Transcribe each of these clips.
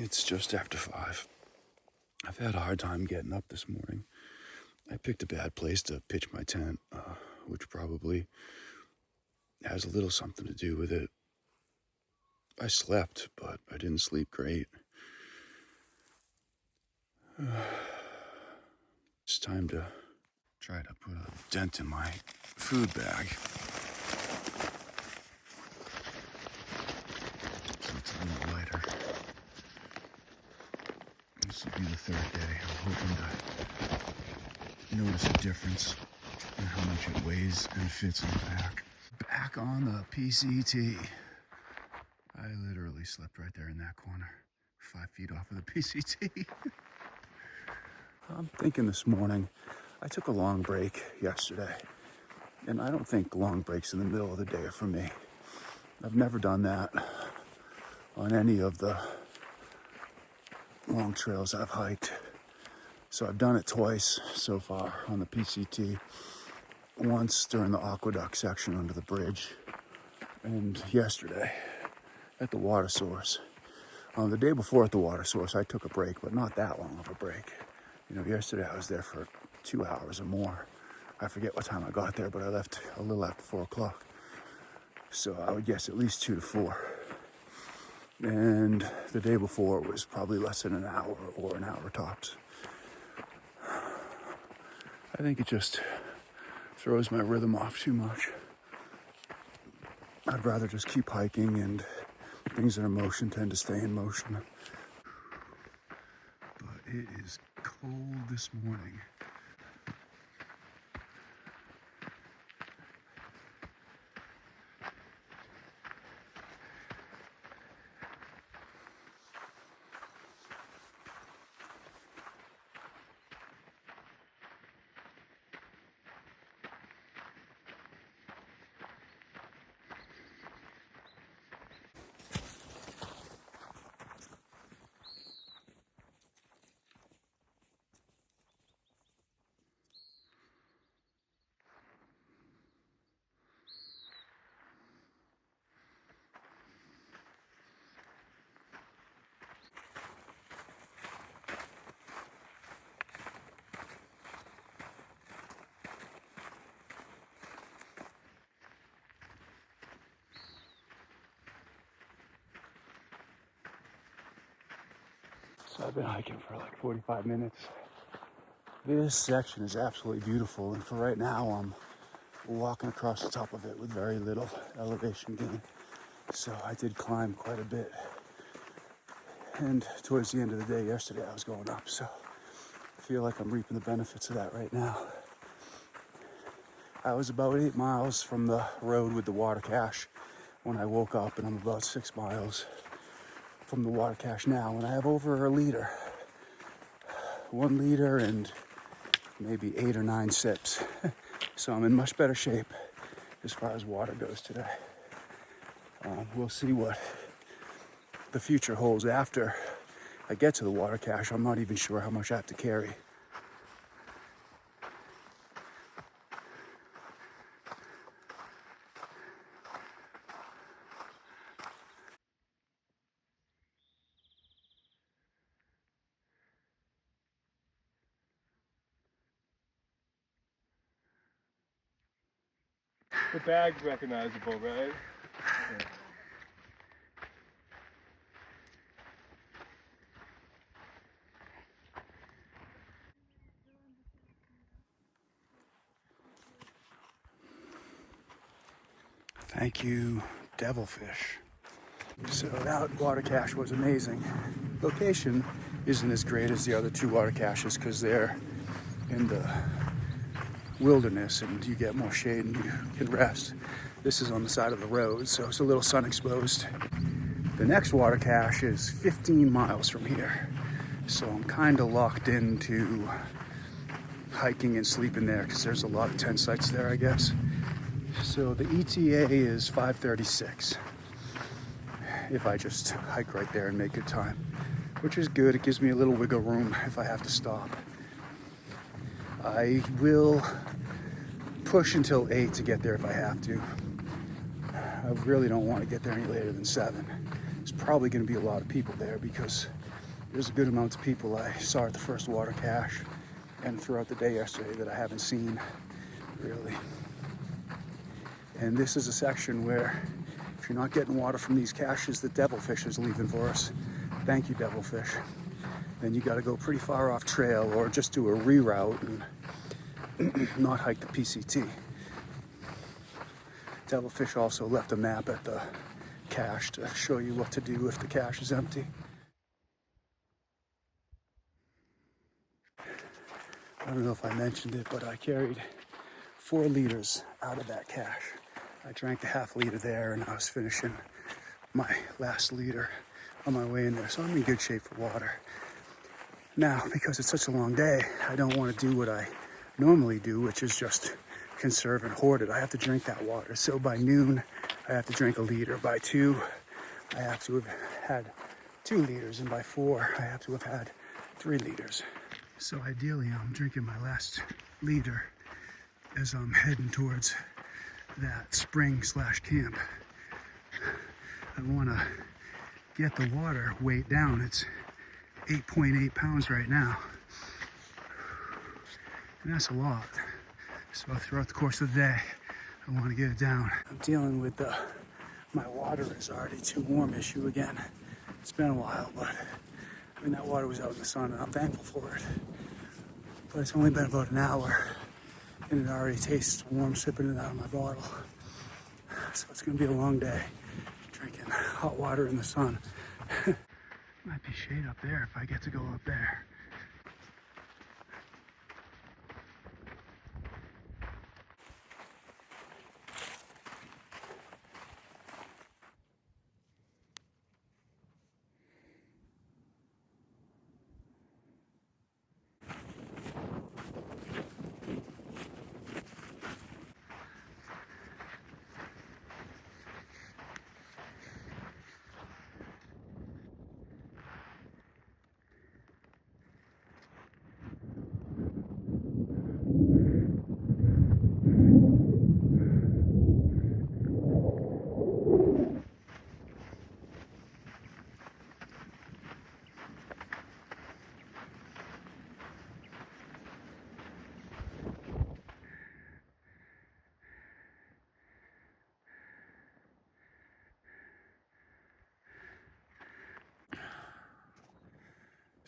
It's just after 5. I've had a hard time getting up this morning. I picked a bad place to pitch my tent, which probably has a little something to do with it. I slept, but I didn't sleep great. It's time to try to put a dent in my food bag. So it's a little lighter. This will be the 3rd day. I'm hoping to notice a difference in how much it weighs and fits in the pack. Back on the PCT. I literally slept right there in that corner, 5 feet off of the PCT. I'm thinking this morning, I took a long break yesterday, and I don't think long breaks in the middle of the day are for me. I've never done that on any of the long trails I've hiked. So I've done it twice so far on the PCT. Once during the aqueduct section under the bridge, and yesterday at the water source. The day before at the water source, I took a break, but not that long of a break. Yesterday I was there for 2 hours or more. I forget what time I got there, but I left a little after 4 o'clock. So I would guess at least 2 to 4. And the day before was probably less than an hour or an hour tops. I think it just throws my rhythm off too much. I'd rather just keep hiking, and things that are in motion tend to stay in motion. But it is cold this morning. So I've been hiking for like 45 minutes. This section is absolutely beautiful, and for right now I'm walking across the top of it with very little elevation gain. So I did climb quite a bit. And towards the end of the day yesterday I was going up, so I feel like I'm reaping the benefits of that right now. I was about 8 miles from the road with the water cache when I woke up, and I'm about 6 miles from the water cache now, and I have over a liter. 1 liter and maybe 8 or 9 sips. So I'm in much better shape as far as water goes today. We'll see what the future holds after I get to the water cache. I'm not even sure how much I have to carry. The bag's recognizable, right? Yeah. Thank you, devilfish. So that water cache was amazing. Location isn't as great as the other 2 water caches because they're in the wilderness and you get more shade and you can rest. This is on the side of the road, so it's a little sun exposed. The next water cache is 15 miles from here, so I'm kind of locked into hiking and sleeping there because there's a lot of tent sites there, I guess. So the ETA is 5:36 if I just hike right there and make good time, which is good. It gives me a little wiggle room if I have to stop. I will push until 8 to get there if I have to. I really don't want to get there any later than 7. there's probably going to be a lot of people there because there's a good amount of people I saw at the first water cache and throughout the day yesterday that I haven't seen really. And this is a section where if you're not getting water from these caches that Devilfish is leaving for us, thank you Devilfish, then you got to go pretty far off trail or just do a reroute and not hike the PCT. Devilfish also left a map at the cache to show you what to do if the cache is empty. I don't know if I mentioned it, but I carried 4 liters out of that cache. I drank the half liter there and I was finishing my last liter on my way in there. So I'm in good shape for water. Now, because it's such a long day, I don't want to do what I normally do, which is just conserve and hoard it. I have to drink that water. So by noon, I have to drink a liter. By 2, I have to have had 2 liters. And by 4, I have to have had 3 liters. So ideally, I'm drinking my last liter as I'm heading towards that spring/camp. I want to get the water weight down. It's 8.8 pounds right now. And that's a lot. So throughout the course of the day, I want to get it down. I'm dealing with the my water is already too warm issue again. It's been a while, but I mean that water was out in the sun and I'm thankful for it. But it's only been about an hour and it already tastes warm sipping it out of my bottle. So it's gonna be a long day drinking hot water in the sun. Might be shade up there if I get to go up there.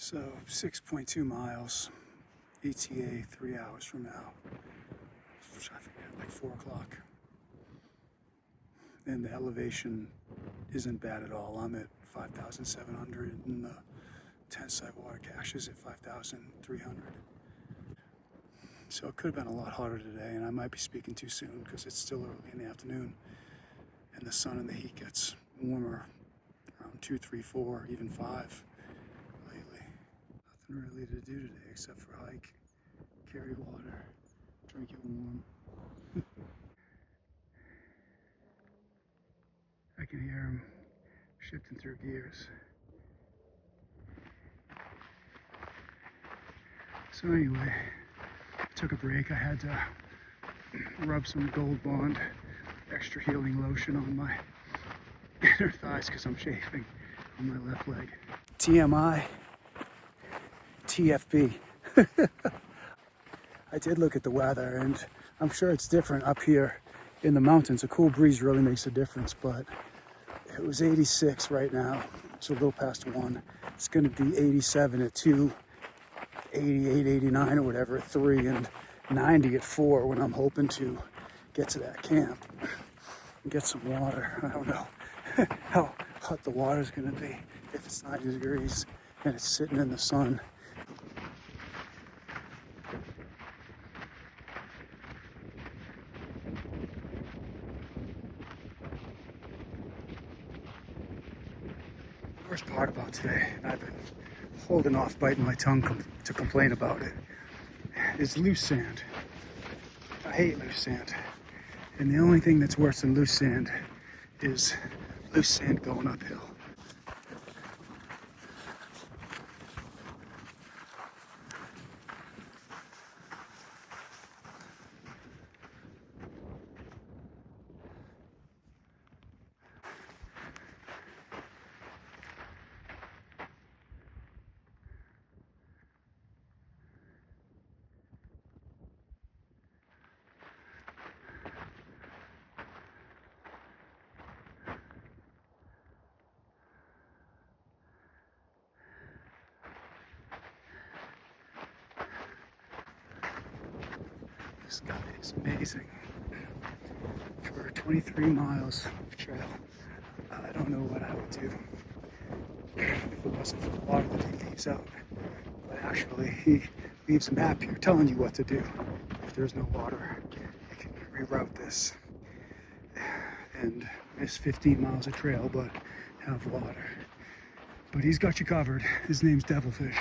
So 6.2 miles, ETA 3 hours from now. I forget, like 4 o'clock. And the elevation isn't bad at all. I'm at 5,700 and the 10 site water cache is at 5,300. So it could have been a lot hotter today, and I might be speaking too soon because it's still early in the afternoon and the sun and the heat gets warmer around 2, 3, 4, even 5 lately. Nothing really to do today except for hike, carry water, drink it warm. I can hear him shifting through gears. So anyway, took a break. I had to rub some Gold Bond extra healing lotion on my inner thighs because I'm chafing on my left leg. TMI, TFB. I did look at the weather and I'm sure it's different up here in the mountains. A cool breeze really makes a difference, but it was 86 right now. It's a little past 1. It's going to be 87 at 2, 88, 89 or whatever at 3, and 90 at 4 when I'm hoping to get to that camp and get some water. I don't know how hot the water's going to be if it's 90 degrees and it's sitting in the sun. The worst part about today, and I've been holding off biting my tongue to complain about it, is loose sand. I hate loose sand. And the only thing that's worse than loose sand is loose sand going uphill. This guy is amazing. For 23 miles of trail, I don't know what I would do if it wasn't for the water that he leaves out. But actually, he leaves a map here telling you what to do. If there's no water, you can reroute this and miss 15 miles of trail, but have water. But he's got you covered. His name's Devilfish.